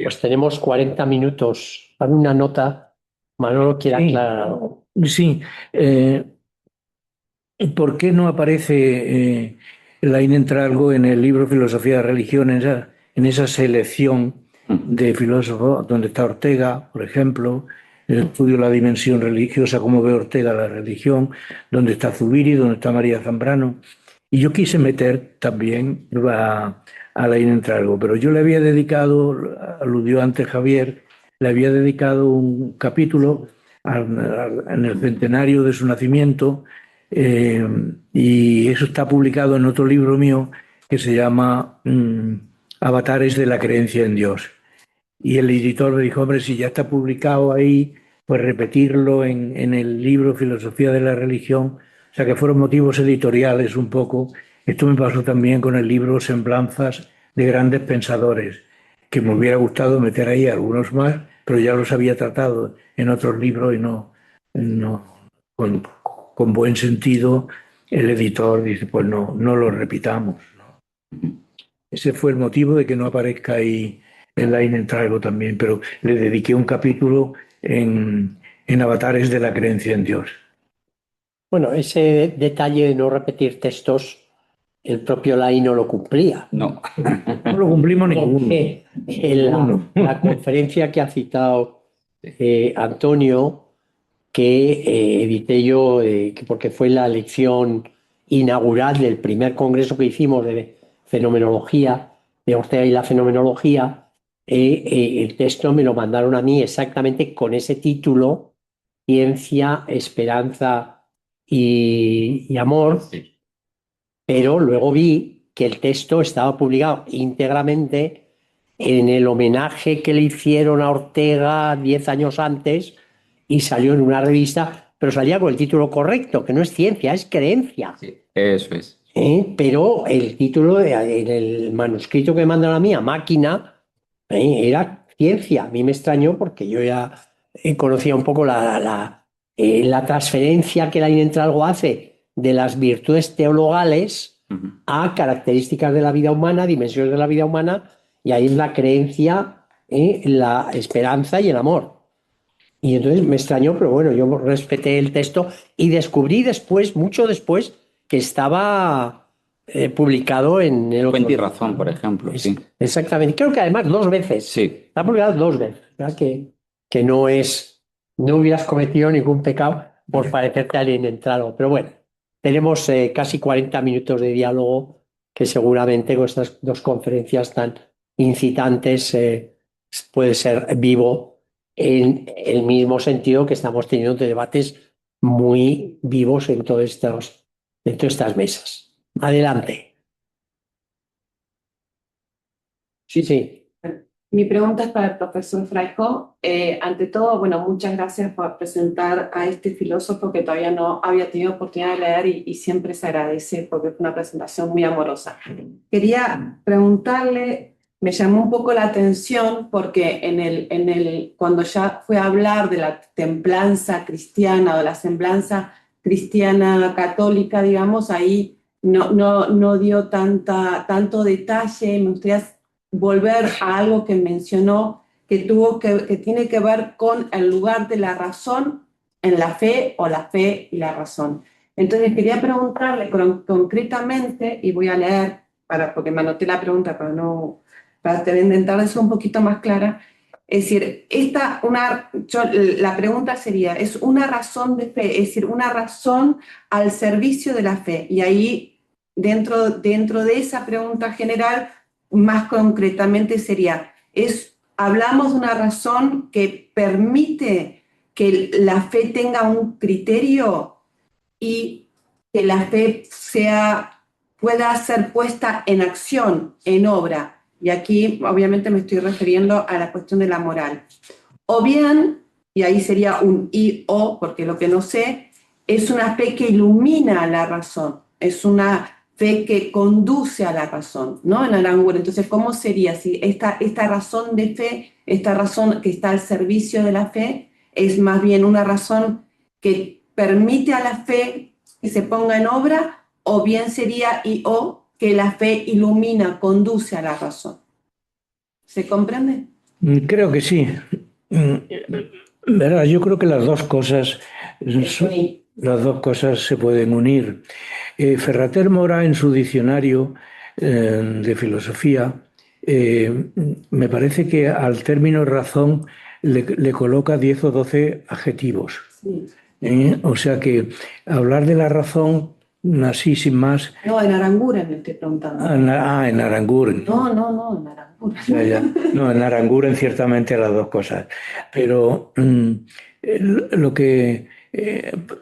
Pues tenemos 40 minutos. Dame una nota. Manolo quiere Sí. aclarar. Sí, ¿por qué no aparece Laín Entralgo en el libro Filosofía de Religión, en esa selección de filósofos, donde está Ortega, por ejemplo, el estudio de la dimensión religiosa, cómo ve Ortega la religión, donde está Zubiri, donde está María Zambrano? Y yo quise meter también a Laín Entralgo, pero yo le había dedicado, aludió antes Javier, le había dedicado un capítulo en el centenario de su nacimiento, y eso está publicado en otro libro mío que se llama Avatares de la creencia en Dios. Y el editor me dijo, hombre, si ya está publicado ahí, pues repetirlo en el libro Filosofía de la Religión. O sea que fueron motivos editoriales un poco. Esto me pasó también con el libro Semblanzas de grandes pensadores, que me hubiera gustado meter ahí algunos más, pero ya los había tratado en otros libros y no con buen sentido el editor dice, pues no lo repitamos, ¿no? Ese fue el motivo de que no aparezca ahí en Line Entralgo también, pero le dediqué un capítulo en Avatares de la creencia en Dios. Bueno, ese detalle de no repetir textos, el propio Laín no lo cumplía. No. No lo cumplimos ninguno. Porque en la conferencia que ha citado Antonio, que edité yo, porque fue la lección inaugural del primer congreso que hicimos de fenomenología, de Ortega y la fenomenología, el texto me lo mandaron a mí exactamente con ese título, Ciencia, Esperanza y Amor, Sí. pero luego vi que el texto estaba publicado íntegramente en el homenaje que le hicieron a Ortega 10 años antes y salió en una revista, pero salía con el título correcto, que no es ciencia, es creencia. Sí, eso es. Pero el título en el manuscrito que me mandaron a mí, a máquina, era ciencia. A mí me extrañó porque yo ya conocía un poco la transferencia que la Inentralgo hace de las virtudes teologales a características de la vida humana, dimensiones de la vida humana, y ahí es la creencia, la esperanza y el amor. Y entonces me extrañó, pero bueno, yo respeté el texto y descubrí después, mucho después, que estaba publicado en el otro Fuente y libro. razón, por ejemplo, sí. Exactamente. Creo que además 2 veces. Sí. Está publicado 2 veces. ¿Verdad? Que no hubieras cometido ningún pecado por parecerte a alguien entrado. Pero bueno, tenemos casi 40 minutos de diálogo que seguramente con estas dos conferencias tan incitantes puede ser vivo en el mismo sentido que estamos teniendo de debates muy vivos en todas estas mesas. Adelante. Sí, sí. Mi pregunta es para el profesor Fraijo. Ante todo, bueno, muchas gracias por presentar a este filósofo que todavía no había tenido oportunidad de leer y siempre se agradece porque es una presentación muy amorosa. Quería preguntarle, me llamó un poco la atención porque cuando ya fue a hablar de la templanza cristiana o de la semblanza cristiana católica, digamos, ahí no dio tanto detalle. Me gustaría volver a algo que mencionó que tiene que ver con el lugar de la razón en la fe o la fe y la razón. Entonces quería preguntarle concretamente, y voy a leer porque me anoté la pregunta para intentar eso un poquito más clara. Es decir, la pregunta sería, ¿es una razón de fe? Es decir, una razón al servicio de la fe. Y ahí, dentro de esa pregunta general, más concretamente sería, hablamos de una razón que permite que la fe tenga un criterio y que la fe pueda ser puesta en acción, en obra. Y aquí obviamente me estoy refiriendo a la cuestión de la moral. O bien, y ahí sería un y o, porque lo que no sé, es una fe que ilumina la razón, es una fe que conduce a la razón, ¿no? En Aranguren. Entonces, ¿cómo sería si esta razón de fe, esta razón que está al servicio de la fe, es más bien una razón que permite a la fe que se ponga en obra, o bien sería y o que la fe ilumina, conduce a la razón? ¿Se comprende? Creo que sí. Verá, yo creo que las dos cosas se pueden unir. Ferrater Mora, en su diccionario de filosofía, me parece que al término razón le coloca 10 o 12 adjetivos. Sí. O sea que hablar de la razón, así sin más. No, en Aranguren me estoy preguntando. En Aranguren. No, en Aranguren. Ya. No, en Aranguren ciertamente las dos cosas. Pero lo que,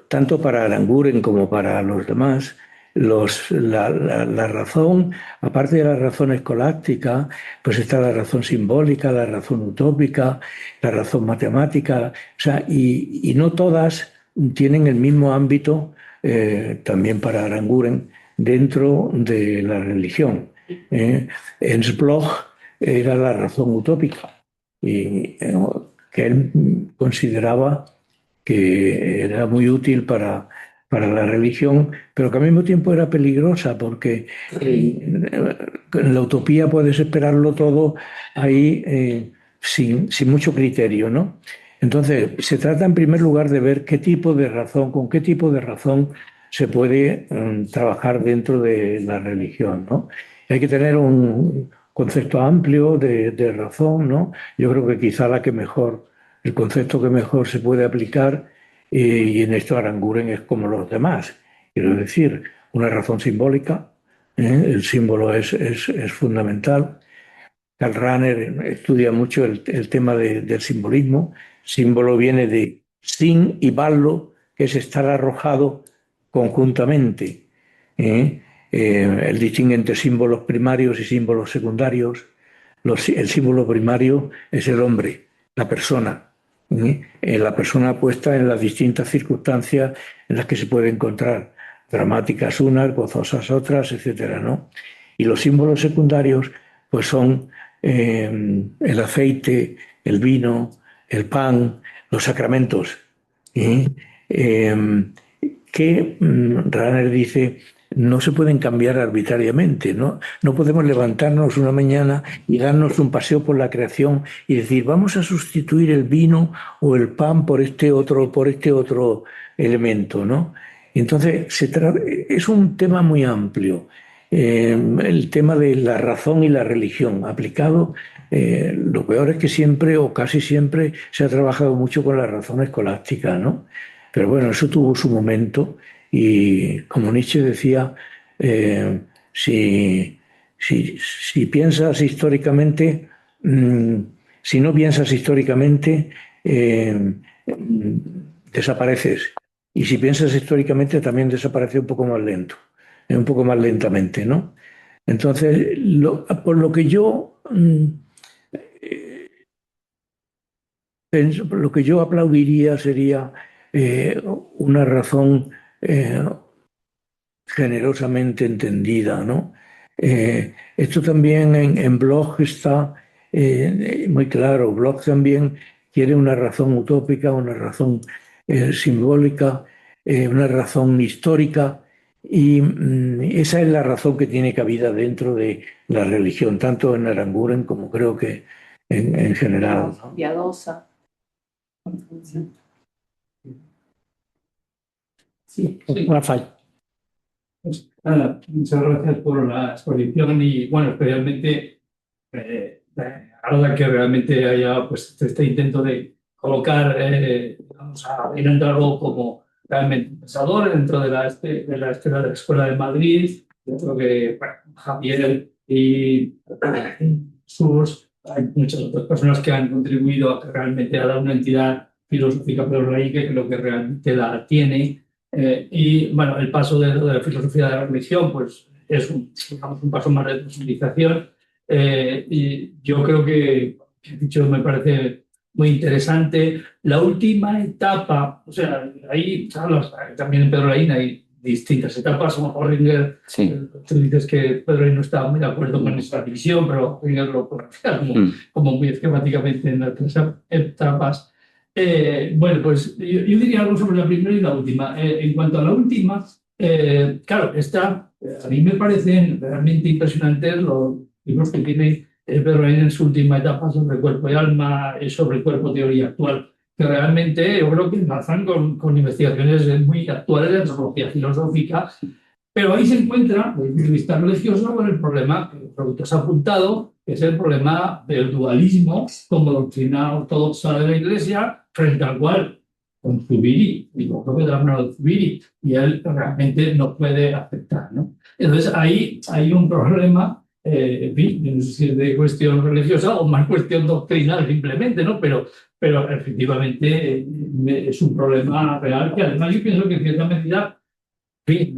tanto para Aranguren como para los demás, la razón, aparte de la razón escolástica, pues está la razón simbólica, la razón utópica, la razón matemática, o sea, y no todas tienen el mismo ámbito, también para Aranguren, dentro de la religión. Ernst Bloch era la razón utópica y que él consideraba que era muy útil para la religión, pero que al mismo tiempo era peligrosa porque en la utopía puedes esperarlo todo ahí, sin mucho criterio, ¿no? Entonces, se trata en primer lugar de ver qué tipo de razón, con qué tipo de razón se puede trabajar dentro de la religión, ¿no? Hay que tener un concepto amplio de razón, ¿no? Yo creo que quizá el concepto que mejor se puede aplicar, y en esto Aranguren es como los demás. Quiero decir, una razón simbólica, el símbolo es fundamental. Karl Rahner estudia mucho el tema del simbolismo. Símbolo viene de sin y ballo, que es estar arrojado conjuntamente. Él distingue entre símbolos primarios y símbolos secundarios. El símbolo primario es el hombre, la persona. La persona puesta en las distintas circunstancias en las que se puede encontrar, dramáticas unas, gozosas otras, etcétera, ¿no? Y los símbolos secundarios, pues son el aceite, el vino, el pan, los sacramentos. ¿eh? Que Rahner dice no se pueden cambiar arbitrariamente, ¿no? No podemos levantarnos una mañana y darnos un paseo por la creación y decir vamos a sustituir el vino o el pan por este otro elemento, ¿no? Entonces es un tema muy amplio, el tema de la razón y la religión aplicado. Lo peor es que siempre o casi siempre se ha trabajado mucho con la razón escolástica, ¿no? Pero bueno, eso tuvo su momento y como Nietzsche decía, si piensas históricamente, si no piensas históricamente, desapareces. Y si piensas históricamente, también desaparece un poco más lento, un poco más lentamente, ¿no? Entonces, por lo que yo lo que yo aplaudiría sería una razón generosamente entendida, ¿no? Esto también en Bloch está muy claro. Bloch también quiere una razón utópica, una razón simbólica, una razón histórica, y esa es la razón que tiene cabida dentro de la religión, tanto en Aranguren como creo que en general, ¿no? Piadosa. Sí, Sí. Rafael. Pues, nada, muchas gracias por la exposición y, bueno, especialmente ahora que realmente haya pues, este intento de colocar vamos a Elena Drago como realmente pensador dentro de la escuela de la Escuela de Madrid. Yo creo que bueno, Javier y Sus, hay muchas otras personas que han contribuido a que realmente a dar una entidad filosófica pero laica que lo que realmente la tiene. Y bueno, el paso de la filosofía de la religión pues es digamos, un paso más de profundización. Y yo creo que he dicho, me parece muy interesante. La última etapa, o sea, ahí también en Pedro Laín hay distintas etapas, como Horringer, Sí. tú dices que Pedro Laín no estaba muy de acuerdo con esa división, pero Horringer lo plantea como muy esquemáticamente en las tres etapas. Bueno, pues yo diría algo sobre la primera y la última. En cuanto a la última, claro, a mí me parecen realmente impresionantes los libros que tiene Verlaine en su última etapa sobre cuerpo y alma, sobre cuerpo teoría actual, que realmente yo creo que enlazan con investigaciones muy actuales de antropología filosófica, pero ahí se encuentra, desde el punto de vista religioso, con el problema que creo que has apuntado, que es el problema del dualismo como doctrina ortodoxa de la Iglesia, frente al cual con Zubiri, digo, creo que de la mano de Zubiri, y él realmente no puede aceptar, ¿no? Entonces ahí hay un problema, en fin, no sé si es de cuestión religiosa o más cuestión doctrinal simplemente, ¿no? Pero efectivamente es un problema real que además yo pienso que en cierta medida, en fin,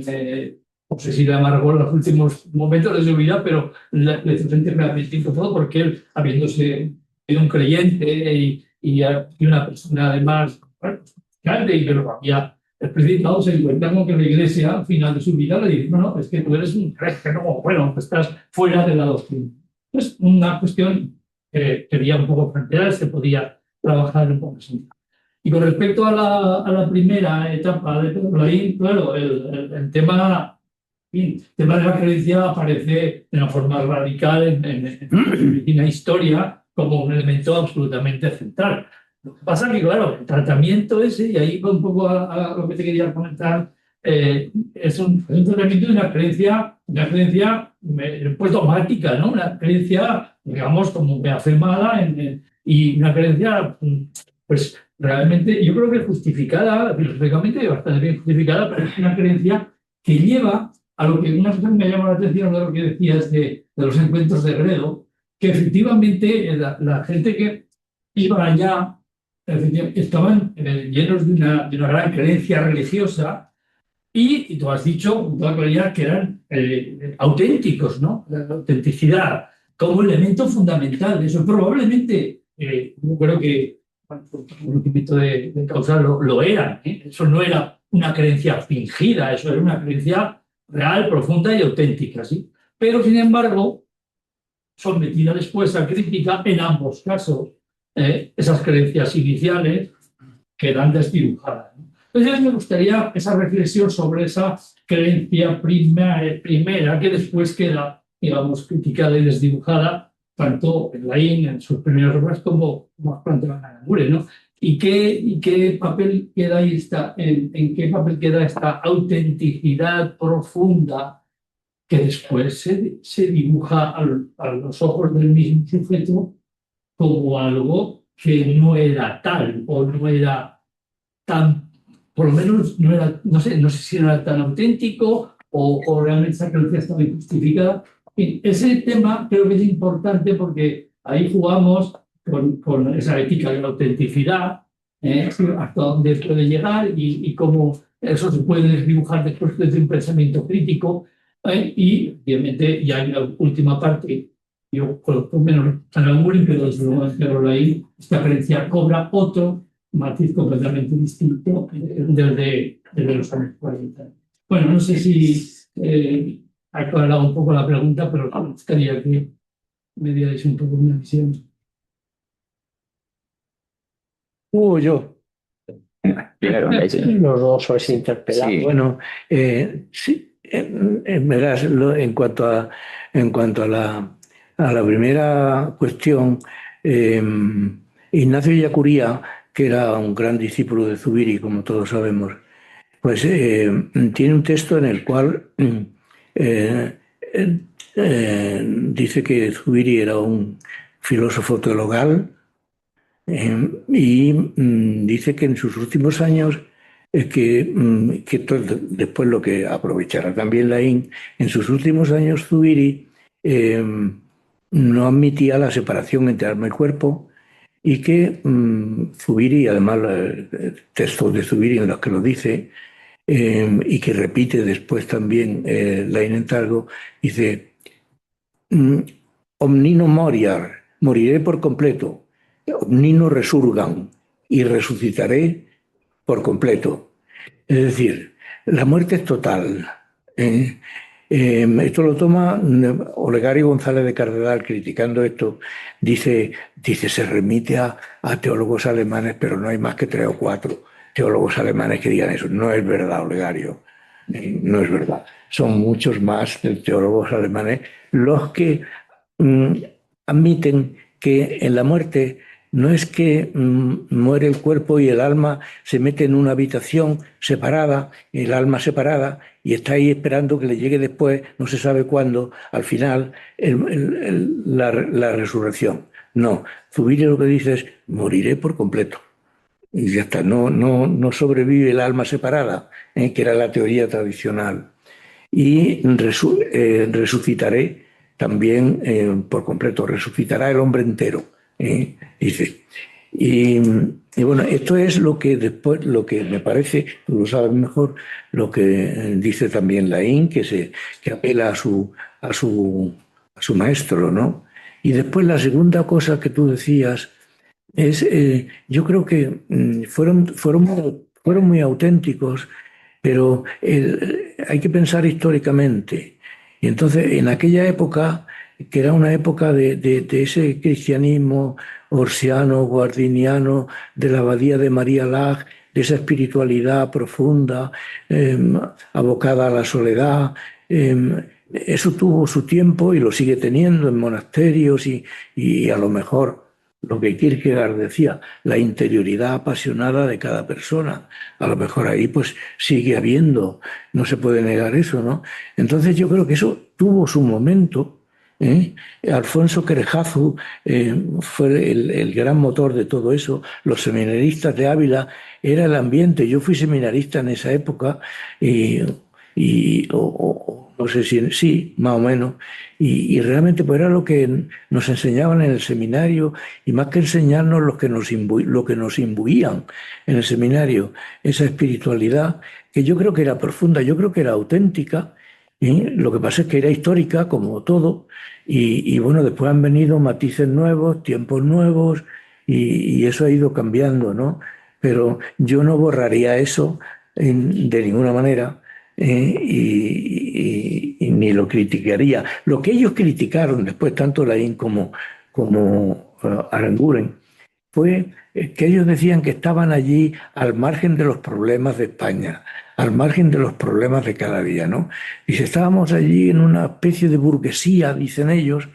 no sé si le amargó en los últimos momentos de su vida, pero le hizo sentir realmente incómodo porque él, habiéndose sido un creyente y una persona además, bueno, grande y que lo había explicitado, se encuentra con que la Iglesia al final de su vida le dice, no, es que tú eres un hereje, no, bueno, estás fuera de la doctrina. Es una cuestión que quería un poco plantear, se podía trabajar un poco así. Y con respecto a la primera etapa de Pedro, claro, el tema, el tema de la creencia aparece de una forma radical en la historia como un elemento absolutamente central. Lo que pasa es que, claro, el tratamiento ese, y ahí va un poco a lo que te quería comentar, es un tratamiento de una creencia pues dogmática, ¿no? Una creencia, digamos, como afirmada y una creencia, pues realmente yo creo que justificada, filosóficamente bastante bien justificada, pero es una creencia que lleva a lo que una cosa que me llama la atención de lo que decías de los encuentros de Gredo, que efectivamente la gente que iba allá estaban llenos de una gran creencia religiosa y tú has dicho con toda claridad que eran auténticos, ¿no? La autenticidad como elemento fundamental de eso. Probablemente, yo creo que bueno, por conocimiento de causa lo eran, ¿eh? Eso no era una creencia fingida, eso era una creencia real, profunda y auténtica, ¿sí? Pero, sin embargo, sometida después a crítica en ambos casos, esas creencias iniciales quedan desdibujadas, ¿no? Entonces, me gustaría esa reflexión sobre esa creencia primera que después queda, digamos, criticada y desdibujada, tanto en Laín, en sus primeras obras, como has planteado en Aranguren, ¿no? ¿Y qué papel queda ahí en qué papel queda esta autenticidad profunda que después se dibuja a los ojos del mismo sujeto como algo que no era tal o no era tan, por lo menos no era, no sé si no era tan auténtico o realmente esa creencia estaba injustificada? Ese tema creo que es importante porque ahí jugamos con esa ética de la autenticidad, hasta dónde puede llegar y cómo eso se puede dibujar después desde un pensamiento crítico. Y obviamente ya en la última parte, yo por lo menos en Aranguren, pero desde luego en Verlaine, esta creencia cobra otro matiz completamente distinto desde los años 40. Bueno, no sé si ha aclarado un poco la pregunta, pero me gustaría que me dierais un poco una visión. Yo. Primero, Los dos sois interpelados. Sí. Bueno, sí, verás, en cuanto a la primera cuestión, Ignacio Ellacuría, que era un gran discípulo de Zubiri, como todos sabemos, pues tiene un texto en el cual eh, dice que Zubiri era un filósofo teologal y dice que en sus últimos años después lo que aprovechará también Laín, en sus últimos años Zubiri no admitía la separación entre alma y cuerpo y que Zubiri, además textos de Zubiri en los que lo dice y que repite después también Laín en Targo, dice omnino moriar, moriré por completo, omnino resurgam, y resucitaré por completo. Es decir, la muerte es total. Esto lo toma Olegario González de Cardenal criticando esto. Dice se remite a teólogos alemanes, pero no hay más que 3 o 4 teólogos alemanes que digan eso. No es verdad, Olegario. No es verdad. Son muchos más teólogos alemanes los que admiten que en la muerte no es que muere el cuerpo y el alma se mete en una habitación separada, el alma separada, y está ahí esperando que le llegue después, no se sabe cuándo, al final, la resurrección. No, Zubiri lo que dice es, moriré por completo. Y ya está, no sobrevive el alma separada, que era la teoría tradicional. Y resucitaré también por completo, resucitará el hombre entero, dice. Y bueno, esto es lo que después, lo que me parece, tú lo sabes mejor, lo que dice también Laín, que apela a su maestro, ¿no? Y después la segunda cosa que tú decías es, yo creo que fueron muy auténticos, pero hay que pensar históricamente. Y entonces, en aquella época, que era una época de ese cristianismo orsiano, guardiniano, de la abadía de María Laach, de esa espiritualidad profunda, abocada a la soledad, eso tuvo su tiempo y lo sigue teniendo en monasterios y a lo mejor lo que Kierkegaard decía, la interioridad apasionada de cada persona. A lo mejor ahí pues sigue habiendo, no se puede negar eso, ¿no? Entonces yo creo que eso tuvo su momento, ¿eh? Alfonso Querejazu fue el gran motor de todo eso. Los seminaristas de Ávila era el ambiente. Yo fui seminarista en esa época o no sé si sí, más o menos. Y realmente pues era lo que nos enseñaban en el seminario y más que enseñarnos lo que nos imbuían en el seminario, esa espiritualidad que yo creo que era profunda, yo creo que era auténtica. Lo que pasa es que era histórica como todo y bueno, después han venido matices nuevos, tiempos nuevos y eso ha ido cambiando, ¿no? Pero yo no borraría eso de ninguna manera y ni lo criticaría. Lo que ellos criticaron después, tanto Laín como Aranguren, fue que ellos decían que estaban allí al margen de los problemas de España, al margen de los problemas de cada día, ¿no? Y si estábamos allí en una especie de burguesía, dicen ellos,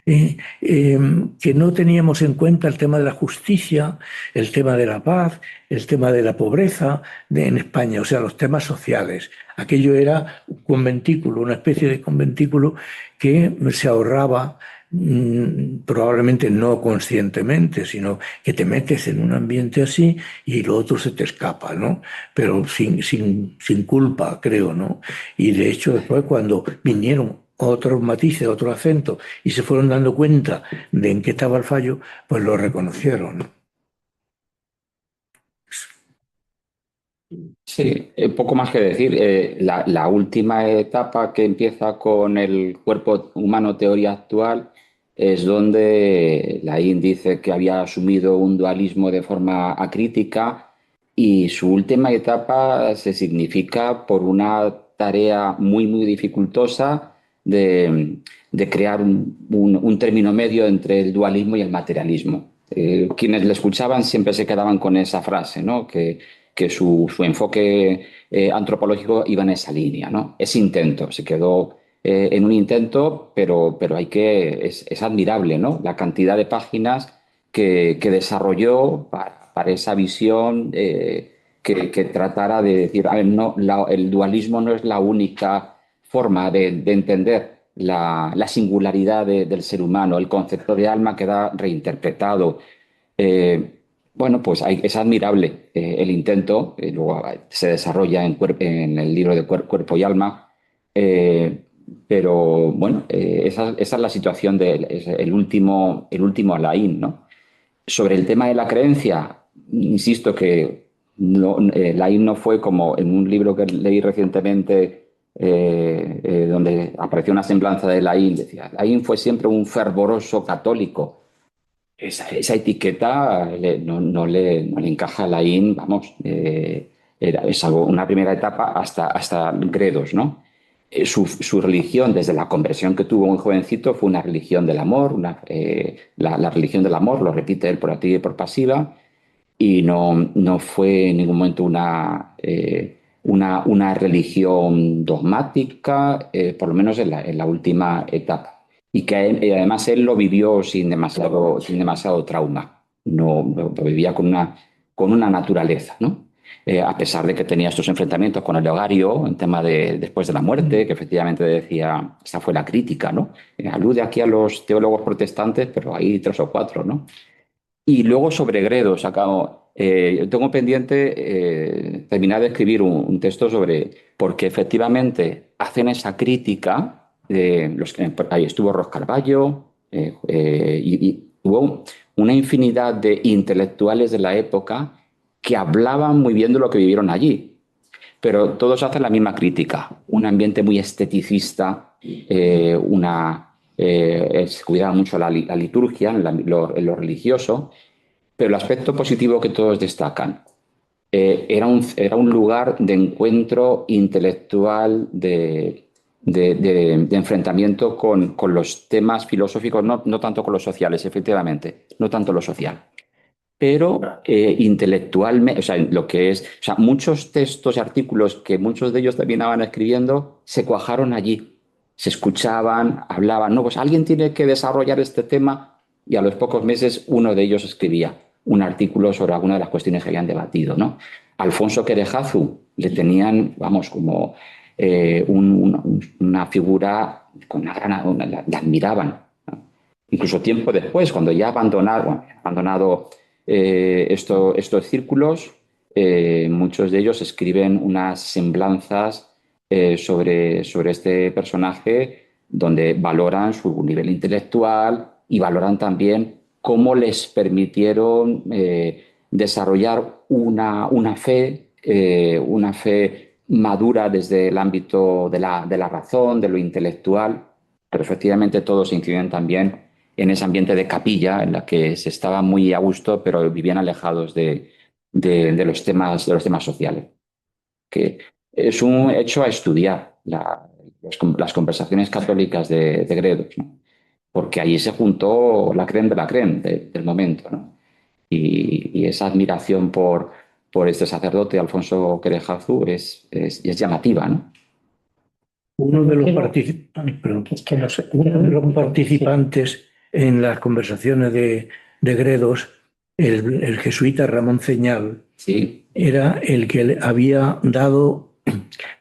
que no teníamos en cuenta el tema de la justicia, el tema de la paz, el tema de la pobreza en España, o sea, los temas sociales. Aquello era un conventículo, una especie de conventículo que se ahorraba probablemente no conscientemente, sino que te metes en un ambiente así y lo otro se te escapa, ¿no? Pero sin culpa, creo, ¿no? Y de hecho después cuando vinieron otros matices, otro acento y se fueron dando cuenta de en qué estaba el fallo, pues lo reconocieron, ¿no? Sí, poco más que decir. La última etapa que empieza con el cuerpo humano teoría actual es donde Laín dice que había asumido un dualismo de forma acrítica y su última etapa se significa por una tarea muy, muy dificultosa de crear un término medio entre el dualismo y el materialismo. Quienes le escuchaban siempre se quedaban con esa frase, ¿no? Que su enfoque antropológico iba en esa línea, ¿no? Ese intento, se quedó en un intento, pero es admirable, ¿no? La cantidad de páginas que desarrolló para esa visión que tratara de decir, a ver, no, el dualismo no es la única forma de entender la singularidad del ser humano, el concepto de alma queda reinterpretado. Eh, bueno, pues es admirable el intento, luego se desarrolla en el libro de Cuerpo y Alma, eh, pero bueno, esa es la situación es el último Alain, ¿no? Sobre el tema de la creencia, insisto que Laín no fue como en un libro que leí recientemente, donde apareció una semblanza de Laín, decía, Laín fue siempre un fervoroso católico. Esa etiqueta no le encaja a Laín, vamos, es algo, una primera etapa hasta Gredos, ¿no? Su religión, desde la conversión que tuvo muy jovencito, fue una religión del amor, la religión del amor, lo repite él por activa y por pasiva, y no fue en ningún momento una religión dogmática, por lo menos en la última etapa. y que y además él lo vivió sin demasiado trauma, lo vivía con una naturaleza, ¿no? A pesar de que tenía estos enfrentamientos con Eleogario en tema de después de la muerte, que efectivamente decía, esa fue la crítica, ¿no? Alude aquí a los teólogos protestantes, pero hay 3 o 4, ¿no? Y luego sobre Gredos, tengo pendiente terminar de escribir un texto sobre, porque efectivamente hacen esa crítica, ahí estuvo Ros Carballo, y hubo una infinidad de intelectuales de la época que hablaban muy bien de lo que vivieron allí, pero todos hacen la misma crítica, un ambiente muy esteticista, se cuidaba mucho la liturgia, en lo religioso, pero el aspecto positivo que todos destacan era un lugar de encuentro intelectual, de enfrentamiento con los temas filosóficos, no tanto con los sociales, efectivamente, no tanto lo social, pero intelectualmente, o sea, muchos textos y artículos que muchos de ellos terminaban escribiendo se cuajaron allí, se escuchaban, hablaban, no, pues alguien tiene que desarrollar este tema y a los pocos meses uno de ellos escribía un artículo sobre alguna de las cuestiones que habían debatido, ¿no? Alfonso Querejazu le tenían, vamos, como una figura con le admiraban, ¿no? Incluso tiempo después, cuando ya abandonado estos círculos, muchos de ellos escriben unas semblanzas sobre este personaje donde valoran su nivel intelectual y valoran también cómo les permitieron desarrollar una fe madura desde el ámbito de la razón, de lo intelectual, pero efectivamente todos inciden también en ese ambiente de capilla en la que se estaba muy a gusto, pero vivían alejados de los temas sociales. Que es un hecho a estudiar las conversaciones católicas de Gredos, ¿no? Porque allí se juntó la crème de la crème del momento, ¿no? Y esa admiración por este sacerdote, Alfonso Querejazu, es llamativa, ¿no? Uno de los, Pero- participantes, perdón, Es que no sé. uno de los participantes en las conversaciones de Gredos, el jesuita Ramón Ceñal, Sí, era el que le había dado,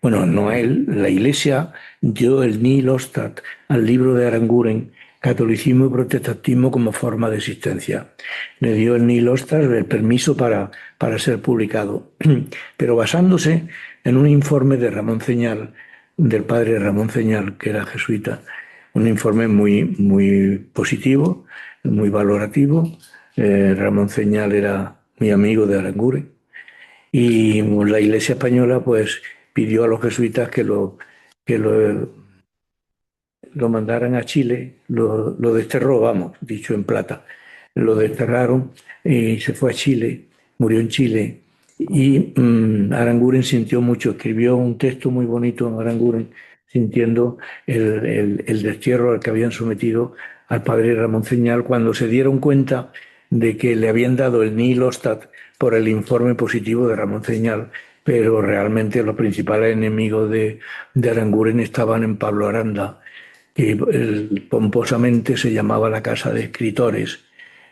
bueno, no él, la Iglesia dio el Nihil Ostat al libro de Aranguren, Catolicismo y Protestantismo como forma de existencia. Le dio el Nihil Ostat el permiso para ser publicado, pero basándose en un informe de Ramón Ceñal, del padre Ramón Ceñal, que era jesuita, un informe muy positivo, muy valorativo. Ramón Ceñal era muy amigo de Aranguren. Y la Iglesia española pues pidió a los jesuitas que lo mandaran a Chile, lo desterró, vamos, dicho en plata. Lo desterraron y se fue a Chile, murió en Chile. Y Aranguren sintió mucho, escribió un texto muy bonito en Aranguren, sintiendo el destierro al que habían sometido al padre Ramón Ceñal cuando se dieron cuenta de que le habían dado el Nihil Ostat por el informe positivo de Ramón Ceñal, pero realmente los principales enemigos de Aranguren estaban en Pablo Aranda, que pomposamente se llamaba la Casa de Escritores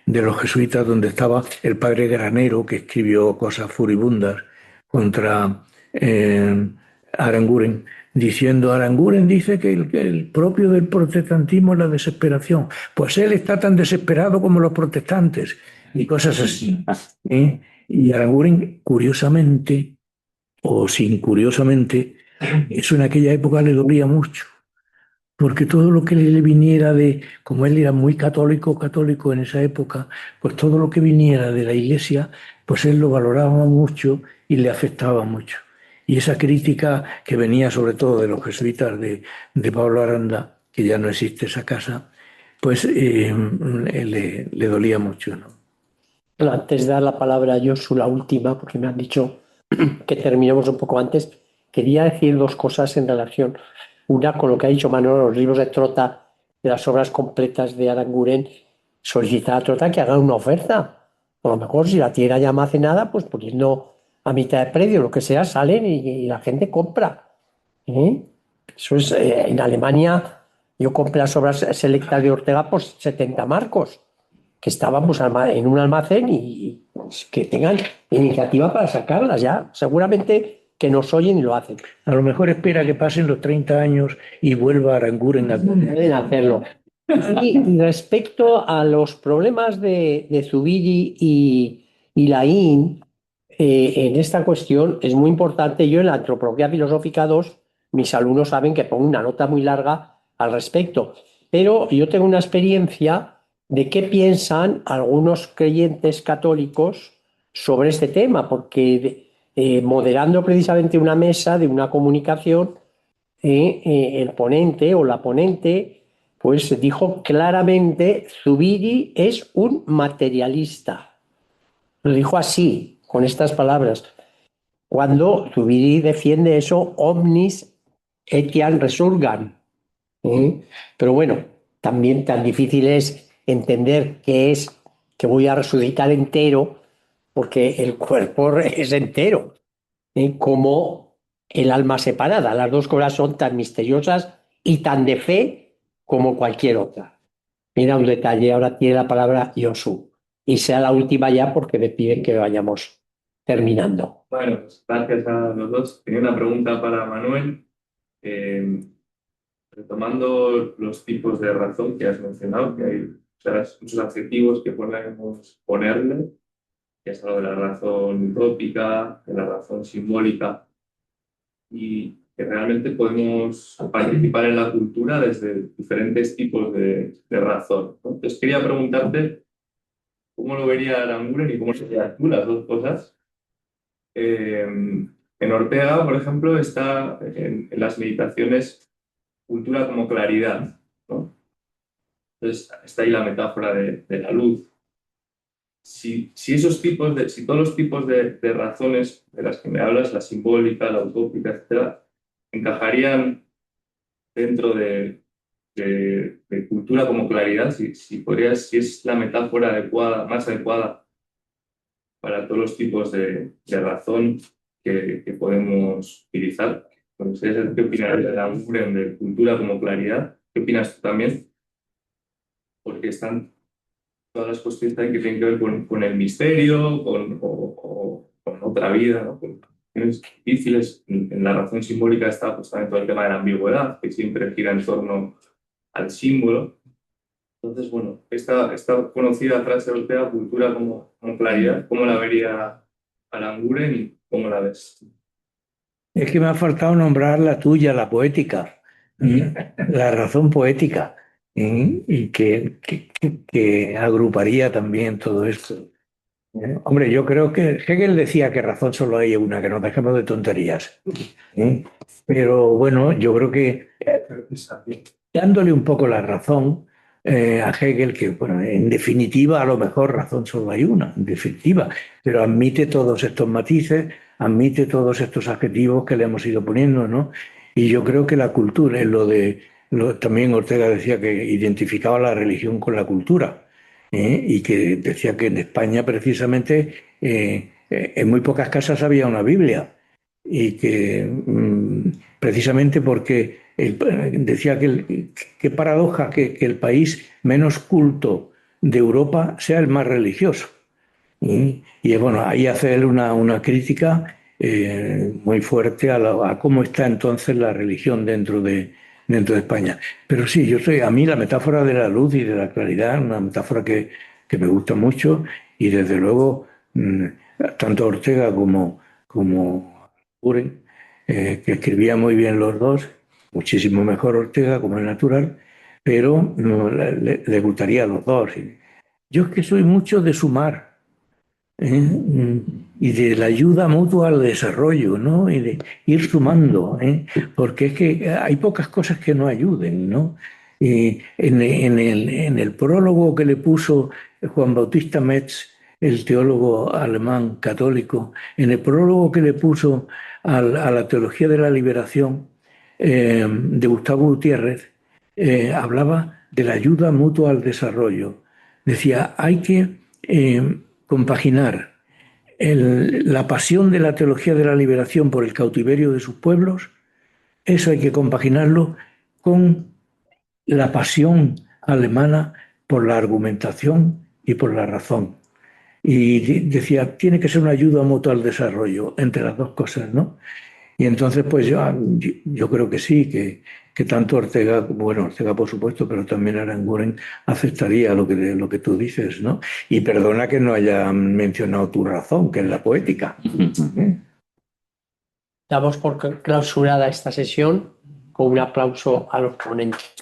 de los Jesuitas, donde estaba el padre Granero, que escribió cosas furibundas contra Aranguren, diciendo: Aranguren dice que el propio del protestantismo es la desesperación, pues él está tan desesperado como los protestantes, y cosas así. Y Aranguren, curiosamente, o sin curiosamente, eso en aquella época le dolía mucho, porque todo lo que le viniera como él era muy católico en esa época, pues todo lo que viniera de la Iglesia, pues él lo valoraba mucho y le afectaba mucho. Y esa crítica que venía sobre todo de los jesuitas de Pablo Aranda, que ya no existe esa casa, pues le dolía mucho, ¿no? Bueno, antes de dar la palabra a Josu, la última, porque me han dicho que terminemos un poco antes, quería decir dos cosas en relación. Una, con lo que ha dicho Manolo, los libros de Trota, de las obras completas de Aranguren, solicitar a Trota que haga una oferta. A lo mejor si la tierra ya almacenada, pues poniendo a mitad de precio, lo que sea, salen y la gente compra. ¿Eh? Eso es, en Alemania Yo compré las obras selectas de Ortega por 70 marcos, que estaban pues, en un almacén y pues, que tengan iniciativa para sacarlas ya. Seguramente que nos oyen y lo hacen. A lo mejor espera que pasen los 30 años y vuelva Aranguren a... Pueden hacerlo. Y respecto a los problemas de Zubiri y Laín, en esta cuestión es muy importante. Yo en la Antropología Filosófica 2, mis alumnos saben que pongo una nota muy larga al respecto, pero yo tengo una experiencia de qué piensan algunos creyentes católicos sobre este tema, porque moderando precisamente una mesa de una comunicación, el ponente o la ponente pues dijo claramente: Zubiri es un materialista. Lo dijo así, con estas palabras. Cuando Zubiri defiende eso, omnis etiam resurgan. Pero bueno, también tan difícil es entender qué es que voy a resucitar entero, porque el cuerpo es entero, como el alma separada. Las dos cosas son tan misteriosas y tan de fe como cualquier otra. Mira un detalle, ahora tiene la palabra Yosu. Y sea la última ya porque me piden que vayamos terminando. Bueno, pues gracias a los dos. Tenía una pregunta para Manuel. Retomando los tipos de razón que has mencionado, que hay muchos adjetivos que podemos ponerle, ya has hablado de la razón utópica, de la razón simbólica, y que realmente podemos participar en la cultura desde diferentes tipos de razón, ¿no? Entonces quería preguntarte cómo lo vería Aranguren y cómo serían tú las dos cosas. En Ortega, por ejemplo, está en las meditaciones cultura como claridad, ¿no? Entonces está ahí la metáfora de la luz. Si todos los tipos de razones de las que me hablas, la simbólica, la utópica, etcétera, encajarían dentro de cultura como claridad, si es la metáfora adecuada, más adecuada para todos los tipos de razón que podemos utilizar. No sé qué opinas de Aranguren de cultura como claridad. ¿Qué opinas tú también? Porque están todas las cuestiones también que tienen que ver con el misterio, con otra vida, ¿no? Con cuestiones difíciles. En la razón simbólica está pues, también todo el tema de la ambigüedad, que siempre gira en torno al símbolo. Entonces, bueno, esta conocida frase de Ortega, cultura como claridad, ¿cómo la vería Aranguren y cómo la ves? Es que me ha faltado nombrar la tuya, la poética, la razón poética, y que agruparía también todo esto. Hombre, yo creo que Hegel decía que razón solo hay una, que nos dejemos de tonterías. Pero bueno, yo creo que dándole un poco la razón a Hegel, que bueno, en definitiva a lo mejor razón solo hay una, en definitiva, pero admite todos estos matices, admite todos estos adjetivos que le hemos ido poniendo, ¿no? Y yo creo que la cultura, también Ortega decía que identificaba la religión con la cultura, y que decía que en España precisamente en muy pocas casas había una Biblia y que precisamente porque decía que qué paradoja que el país menos culto de Europa sea el más religioso. Y bueno, ahí hace él una crítica muy fuerte a cómo está entonces la religión dentro de España. Pero sí, a mí la metáfora de la luz y de la claridad, una metáfora que me gusta mucho, y desde luego tanto Ortega como Buren, que escribía muy bien los dos, muchísimo mejor Ortega como es natural, pero no, le gustaría a los dos. Yo es que soy mucho de sumar, y de la ayuda mutua al desarrollo, ¿no? Y de ir sumando, porque es que hay pocas cosas que no ayuden, ¿no? En el prólogo que le puso Juan Bautista Metz, el teólogo alemán católico, en el prólogo que le puso a la teología de la liberación de Gustavo Gutiérrez, hablaba de la ayuda mutua al desarrollo. Decía, hay que compaginar la pasión de la teología de la liberación por el cautiverio de sus pueblos, eso hay que compaginarlo con la pasión alemana por la argumentación y por la razón. Y decía, tiene que ser una ayuda mutua al desarrollo entre las dos cosas, ¿no? Y entonces, pues yo creo que sí, que tanto Ortega, bueno, Ortega por supuesto, pero también Aranguren aceptaría lo que tú dices, ¿no? Y perdona que no haya mencionado tu razón, que es la poética. Damos por clausurada esta sesión con un aplauso a los ponentes.